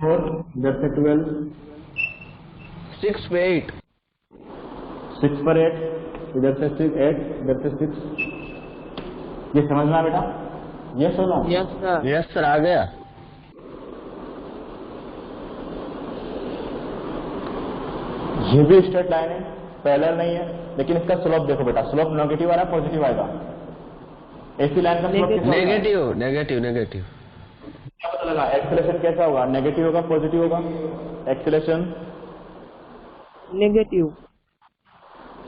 और इधर से 12, 6 पे 8 6 पर 8, इधर से 6 8, इधर से 6, ये समझना बेटा, ये सुनो। यस सर आ गया। ये भी स्ट्रेट लाइन है, पैरेलल नहीं है, लेकिन इसका स्लोप देखो बेटा, स्लोप नेगेटिव आ रहा है पॉजिटिव आएगा? ऐसी लाइन का स्लोप कितना होगा? नेगेटिव क्या पता लगा? एक्सेलेरेशन कैसा होगा? नेगेटिव होगा पॉजिटिव होगा? Acceleration negative.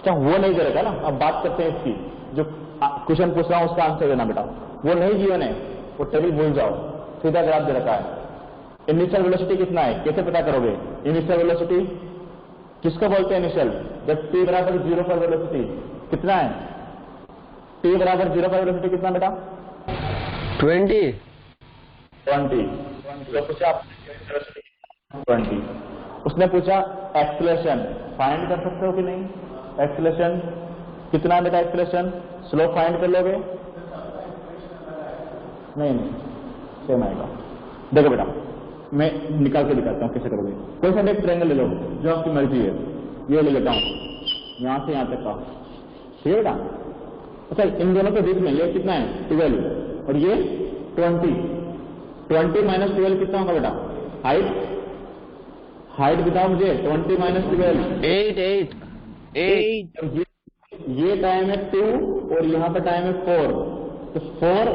क्या वो नहीं करेगा ना? अब बात करते हैं इसकी, जो क्वेश्चन पूछ रहा हूं उसका आंसर देना बेटा। वो नहीं गिवन है, वो टेबल भूल जाओ, सीधा ग्राफ दे रखा है। इनिशियल वेलोसिटी कितना है, कैसे पता करोगे? इनिशियल वेलोसिटी किसको बोलते हैं इनिशियल? जब t बराबर 0 पर वेलोसिटी कितना है? t बराबर 0 पर वेलोसिटी कितना बेटा? 20 तो पूछा 20, उसने पूछा एक्सेलरेशन फाइंड कर सकते हो कि नहीं? एक्सेलरेशन कितना है बेटा? एक्सेलरेशन स्लोप फाइंड कर लोगे? नहीं सेम आएगा। देखो बेटा, मैं निकाल के दिखाता हूँ कैसे करोगे। कोई सा एक ट्रायंगल ले लो जो आपकी मर्जी है, ये ले लेता हूँ यहाँ से यहाँ तक का, ठीक है बेटा? अच्छा, इन दोनों के बीच में ये कितना है? 12 और ये 20 माइनस 12 कितना होगा बेटा? हाइट बताओ मुझे। 20 माइनस 12 8। ये टाइम है 2 और यहाँ पर टाइम है 4, तो 4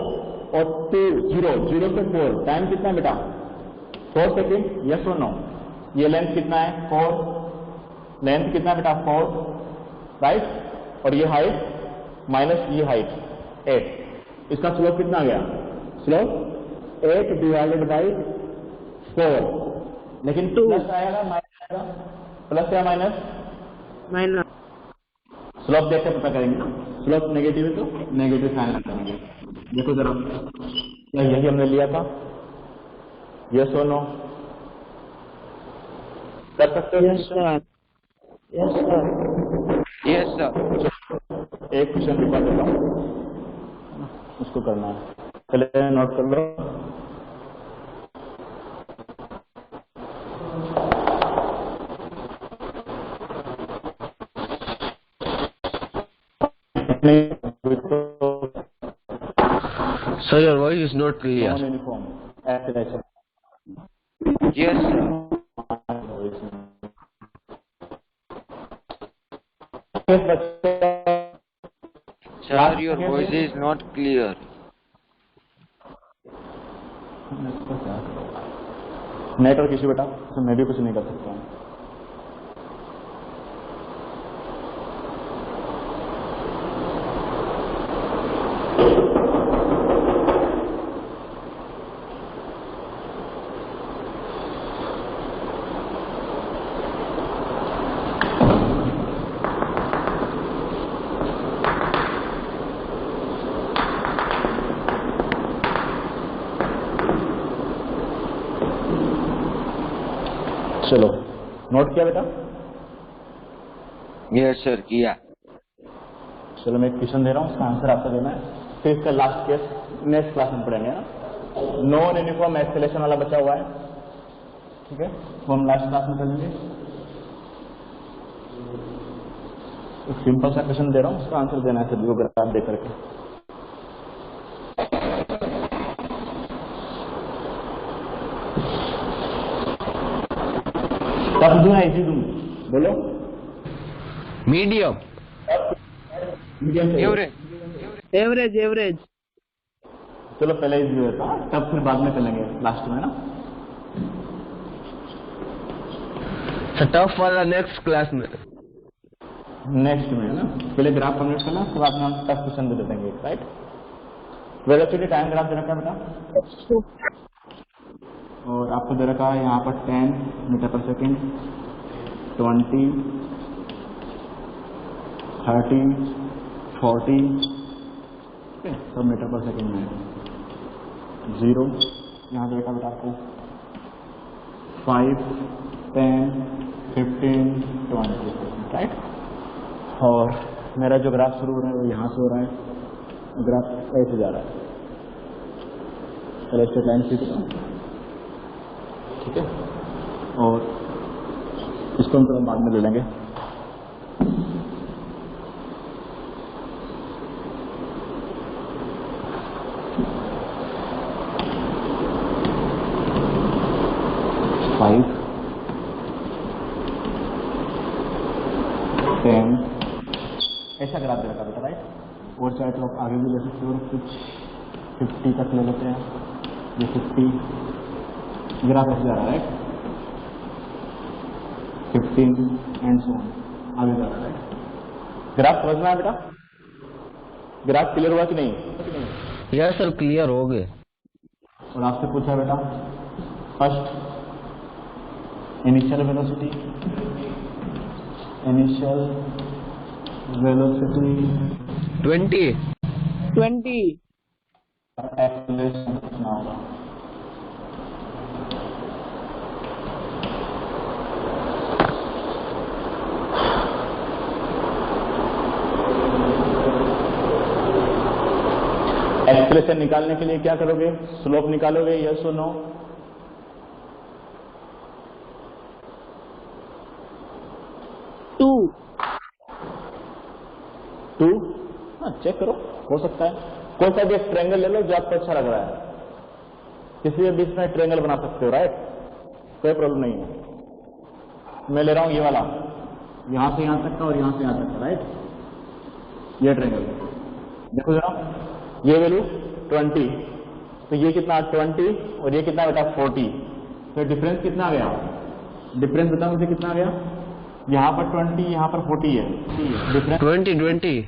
और 2 0 से 4 टाइम कितना है बेटा? 4 सेकेंड, यस और नो? ये लेंथ कितना है? 4, लेंथ कितना बेटा? 4, राइट? और ये हाइट माइनस ये हाइट 8, इसका स्लोप कितना आ गया? स्लोप 8 डिवाइडेड बाई 4, लेकिन प्लस आएगा माइनस आएगा? प्लस या माइनस? स्लोप देख के पता करेंगे ना। स्लोप नेगेटिव है तो नेगेटिव साइन करेंगे। देखो जरा, क्या यही हमने लिया था? यस और नो? कर सकते हो? Yes sir. एक क्वेश्चन के बाद देता हूँ, उसको करना है, पहले नोट कर लो। Sir, your voice is not clear. Non-uniform acceleration. Yes sir. Sir, your voice is not clear. Network issue बेटा, तो मैं भी कुछ नहीं कर सकता हूँ। चलो, नोट किया बेटा? यस सर, किया। चलो, मैं एक क्वेश्चन दे रहा हूँ, उसका आंसर आपको देना है। फिर इसका लास्ट केस नेक्स्ट क्लास में पढ़ेंगे ना। नॉन यूनिफॉर्म एक्सेलेरेशन वाला बचा हुआ है, ठीक है? वो हम लास्ट क्लास में करेंगे। एक सिंपल सा क्वेश्चन दे रहा हूँ, उसका आंसर देना है सभी को ग्राफ दे करके। कब दूं इजी दूं? बोलो। Medium average. चलो पहले इजी होता है, तब फिर बाद में चलेंगे लास्ट में ना। टफ वाला नेक्स्ट क्लास में, नेक्स्ट में ना, पहले ग्राफ कंप्लीट करना, उसके बाद में हम टफ क्वेश्चन दे देंगे, राइट? वेलोसिटी टाइम ग्राफ दे रखा है बेटा, और आपको दे रखा है यहाँ पर 10 मीटर पर सेकेंड, 20, 30, 40 सब मीटर पर सेकेंड में। 0 यहाँ से बेटा आपको 5, 10, 15, 20, राइट। और मेरा जो ग्राफ शुरू हो रहा है वो यहाँ से हो रहा है, ग्राफ ऐसे जा रहा है, चलो स्ट्रेट लाइन खींचता हूँ, ठीक है। और इसको हम तुरंत बाद में ले लेंगे। ऐसा ग्राफ दे रखा बेटा, राइट। और चाहे तो आप आगे भी ले सकते हो, कुछ 50 तक ले लेते हैं, ये 50 ग्राफ ऐसे जा रहा है, राइट। 15 एंड सो ऑन आगे जा रहा है, राइट। ग्राफ समझना है बेटा, ग्राफ क्लियर हुआ कि नहीं? यस सर, क्लियर हो गए। और आपसे पूछा बेटा first initial velocity, initial velocity 20 acceleration कितना होगा? एक्सेलरेशन निकालने के लिए क्या करोगे? स्लोप निकालोगे, यस और नो? टू हाँ, चेक करो, हो सकता है। कोई सा भी एक ट्रायंगल ले लो जो आपको अच्छा लग रहा है, किसी के बीच में ट्रायंगल बना सकते हो, राइट, कोई प्रॉब्लम नहीं है। मैं ले रहा हूं ये वाला, यहां से यहां तक का और यहां से यहां तक का, राइट। ये ट्रायंगल देखो जरा, ये वैल्यू 20, तो ये कितना 20 और ये कितना बेटा 40, तो डिफरेंस कितना आ गया? डिफरेंस बताओ मुझे कितना आ गया? यहाँ पर 20, यहाँ पर 40 है, डिफरेंस 20,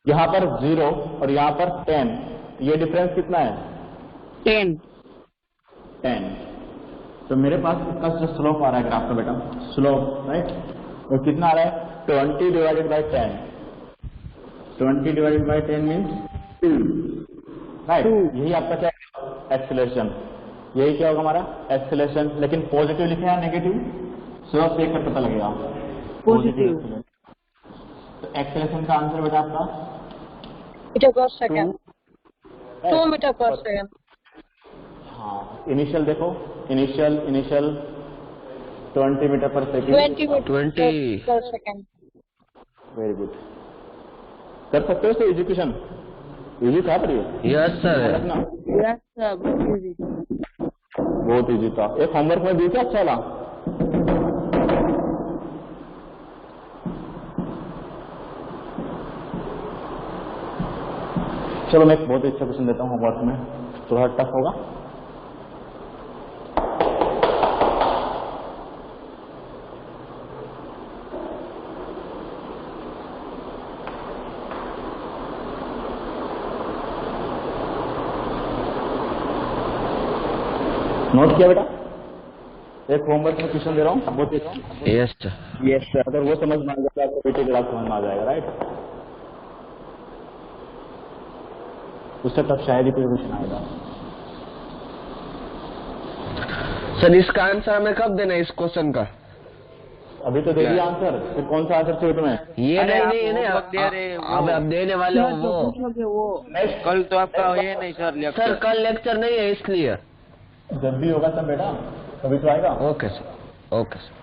यहाँ पर 0 और यहाँ पर 10, ये डिफरेंस कितना है? 10। तो मेरे पास इसका जो स्लोप आ रहा है ग्राफ का बेटा, स्लोप, राइट, और कितना आ रहा है? 20 divided by 10, 20 divided by 10 means 2, right. यही आपका क्या है? एक्सेलरेशन। यही क्या होगा हमारा? एक्सेलरेशन। लेकिन पॉजिटिव लिखा है नेगेटिव? स्लोप देख कर पता लगेगा, पॉजिटिव। तो एक्सेलरेशन का आंसर बेटा आपका मीटर पर सेकंड, 2 मीटर पर सेकंड। हाँ, इनिशियल देखो, इनिशियल 20 मीटर पर सेकंड, 20 मीटर पर सेकंड। वेरी गुड, कर सकते हो इसे एजुकेशन, इजी था पर ये। यस सर, बहुत इजी था। एक होमवर्क में दी थी अच्छा वाला, चलो मैं एक बहुत अच्छा क्वेश्चन देता हूँ होमवर्क में, थोड़ा टफ होगा। नोट किया बेटा? एक होमवर्क में क्वेश्चन दे रहा हूँ, बहुत अच्छा। Yes sir, yes sir. अगर वो समझ में आ जाए तो आपको बेटे ग्राफ समझ में आ जाएगा, राइट। उससे तब शायद ही कोई क्वेश्चन आएगा। सर इसका आंसर हमें कब देना है इस क्वेश्चन का? अभी तो दे दिया आंसर, फिर कौन सा आंसर चाहिए तुम्हें? ये नहीं, अब देने वाले हो वो। कल तो आपका ये नहीं सर लेक्चर। सर कल लेक्चर नहीं है इसलिए। जब भी होगा तब बेटा, कभी तो आएगा। Okay sir, okay sir.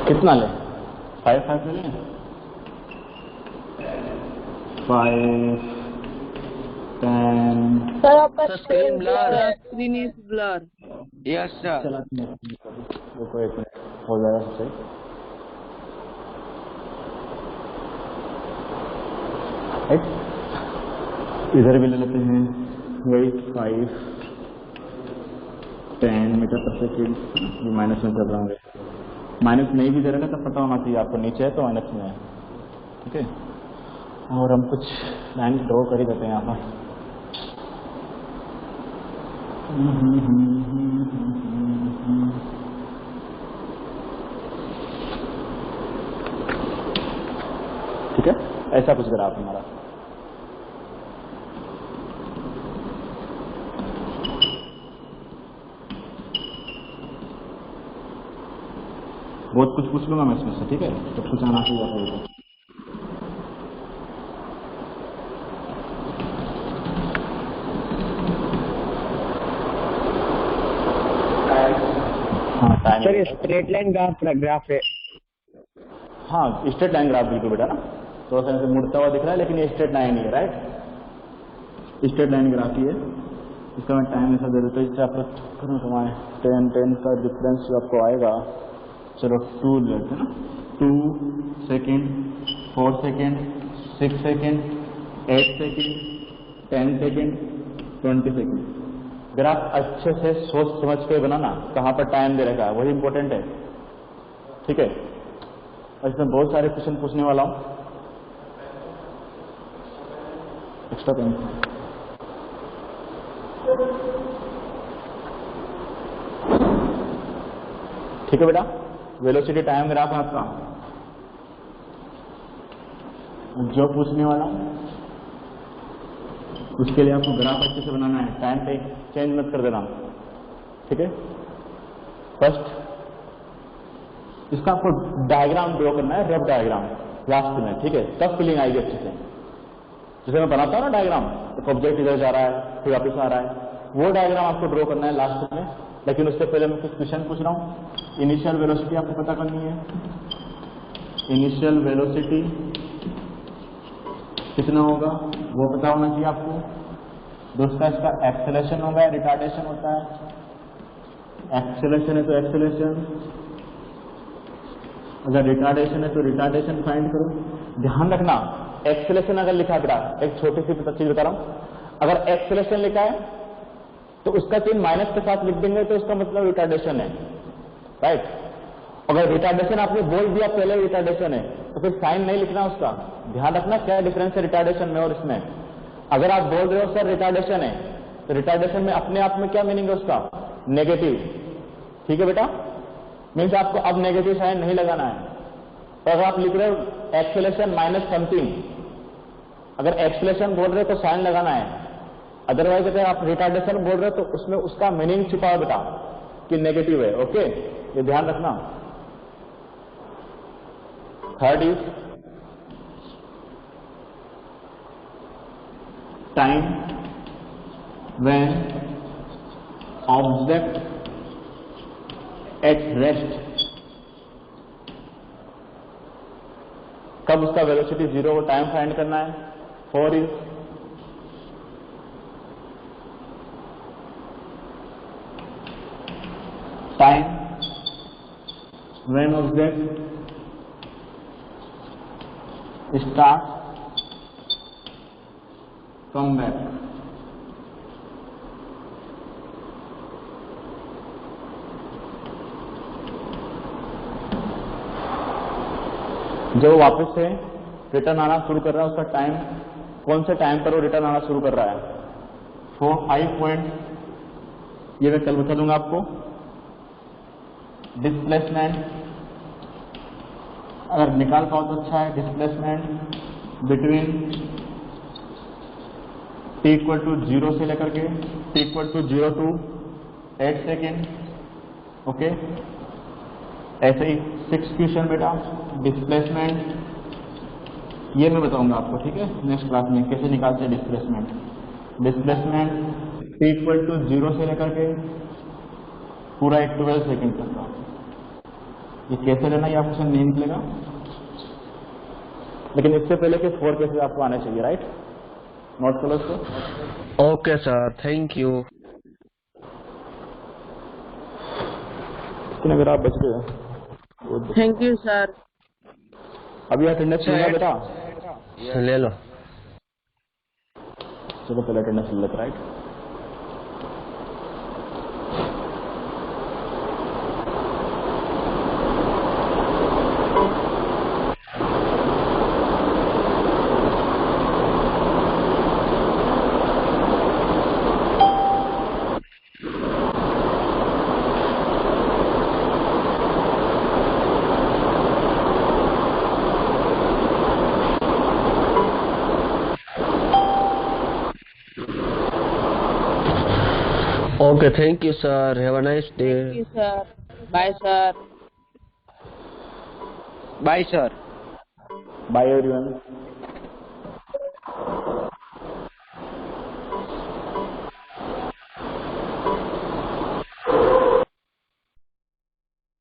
कितना ले? 5 ले लें? 5, 10। सर आपका स्क्रीन ब्लर। Yes sir. चला देखो, एक मिनट हो जाएगा सही। इधर भी ले लेते हैं, वही 5, 10 मीटर पर सेकेंड। माइनस में चल रहा हूँ, माइनस नहीं भी दे रहेगा तो पता होना चाहिए आपको, नीचे है तो माइनस में है, ठीक है। और हम कुछ लाइन ड्रॉ कर ही देते हैं यहाँ पर। ठीक है, ऐसा कुछ ग्राफ हमारा। बहुत कुछ पूछ लूंगा मैं इसमें से, ठीक है, तो कुछ आना चाहिए आपको। हाँ सर ये स्ट्रेट लाइन ग्राफ है। हाँ, स्ट्रेट लाइन ग्राफ बिल्कुल बेटा ना, तो ऐसे मुड़ता हुआ दिख रहा है लेकिन ये स्ट्रेट लाइन ही है, राइट। स्ट्रेट लाइन ग्राफ ही है। इसका मैं टाइम ऐसा दे देता हूँ, इससे आप करूँ तुम्हारे 10 का डिफरेंस जो आपको आएगा। चलो 2 लेते हैं ना, 2 second, 4 second, 6 second, 8 second, 10 second, 20 second. Graph अच्छे से सोच समझ के बनाना, कहाँ पर टाइम दे रखा है वही इंपॉर्टेंट है, ठीक है। और इसमें बहुत सारे क्वेश्चन पूछने वाला हूँ, एक्स्ट्रा पेन। ठीक है बेटा, वेलोसिटी टाइम ग्राफ है आपका, जो पूछने वाला उसके लिए आपको ग्राफ अच्छे से बनाना है, टाइम पे चेंज मत कर देना, ठीक है। फर्स्ट इसका आपको डायग्राम ड्रॉ करना है, रफ डायग्राम लास्ट में, ठीक है, तब फीलिंग आएगी अच्छे से। जैसे मैं बनाता हूँ ना डायग्राम, तो ऑब्जेक्ट इधर जा रहा है फिर वापस आ रहा है, वो डायग्राम आपको ड्रॉ करना है लास्ट में। लेकिन उससे पहले मैं कुछ क्वेश्चन पूछ रहा हूँ। इनिशियल वेलोसिटी आपको पता करनी है, इनिशियल वेलोसिटी कितना होगा वो पता होना चाहिए आपको। दूसरा इसका एक्सेलेरेशन होगा या रिटार्डेशन होता है, एक्सेलेरेशन है तो एक्सेलेरेशन, अगर रिटार्डेशन है तो रिटार्डेशन फाइंड करो। ध्यान रखना, एक्सेलेरेशन अगर लिखा है बेटा, एक छोटी सी चीज बता रहा हूं, अगर एक्सेलेरेशन लिखा है तो उसका चिन्ह माइनस के साथ लिख देंगे तो उसका मतलब रिटार्डेशन है, राइट। अगर रिटार्डेशन आपने बोल दिया पहले रिटार्डेशन है तो फिर साइन नहीं लिखना उसका। ध्यान रखना क्या डिफरेंस है रिटार्डेशन में और इसमें। अगर आप बोल रहे हो सर रिटार्डेशन है तो रिटार्डेशन में अपने आप में क्या मीनिंग है उसका, नेगेटिव, ठीक है बेटा। मीन्स आपको अब नेगेटिव साइन नहीं लगाना है। तो अगर आप लिख रहे हो एक्सेलेरेशन माइनस समथिंग, अगर एक्सेलेरेशन बोल रहे हो तो साइन लगाना है, अदरवाइज अगर आप रिटार्डेशन बोल रहे हो तो उसमें उसका मीनिंग छुपा है बेटा कि नेगेटिव है, ओके, ये ध्यान रखना। Third is time when object at rest, कब उसका वेलोसिटी 0 हो, टाइम फाइंड करना है। 4 is time when object start come back, जब वो वापस से रिटर्न आना शुरू कर रहा है, उसका टाइम कौन से टाइम पर वो रिटर्न आना शुरू कर रहा है। 5 पॉइंट ये मैं कल बता दूंगा आपको। डिस्प्लेसमेंट अगर निकाल पाओ तो अच्छा है, displacement between t equal to 0 से लेकर के t equal to 0 to 8 second, okay. ऐसे ही 6 क्वेश्चन बेटा, डिस्प्लेसमेंट ये मैं बताऊंगा आपको, ठीक है, नेक्स्ट क्लास में कैसे निकालते हैं displacement. Displacement t equal to 0 से लेकर के पूरा 12 सेकेंड तक का, ये कैसे लेना ये आपको नहीं निकलेगा, लेकिन इससे पहले के 4 केसेस आपको आने चाहिए, राइट। नोट करो इसको। Okay sir, thank you. कितने मेरा आप बच गए। Thank you, sir. अभी अटेंडेंस लेगा बेटा, ले लो। चलो पहले अटेंडेंस ले लेते, right. Okay, thank you, sir. Have a nice day. Thank you, sir. Bye, sir. Bye, sir. Bye everyone.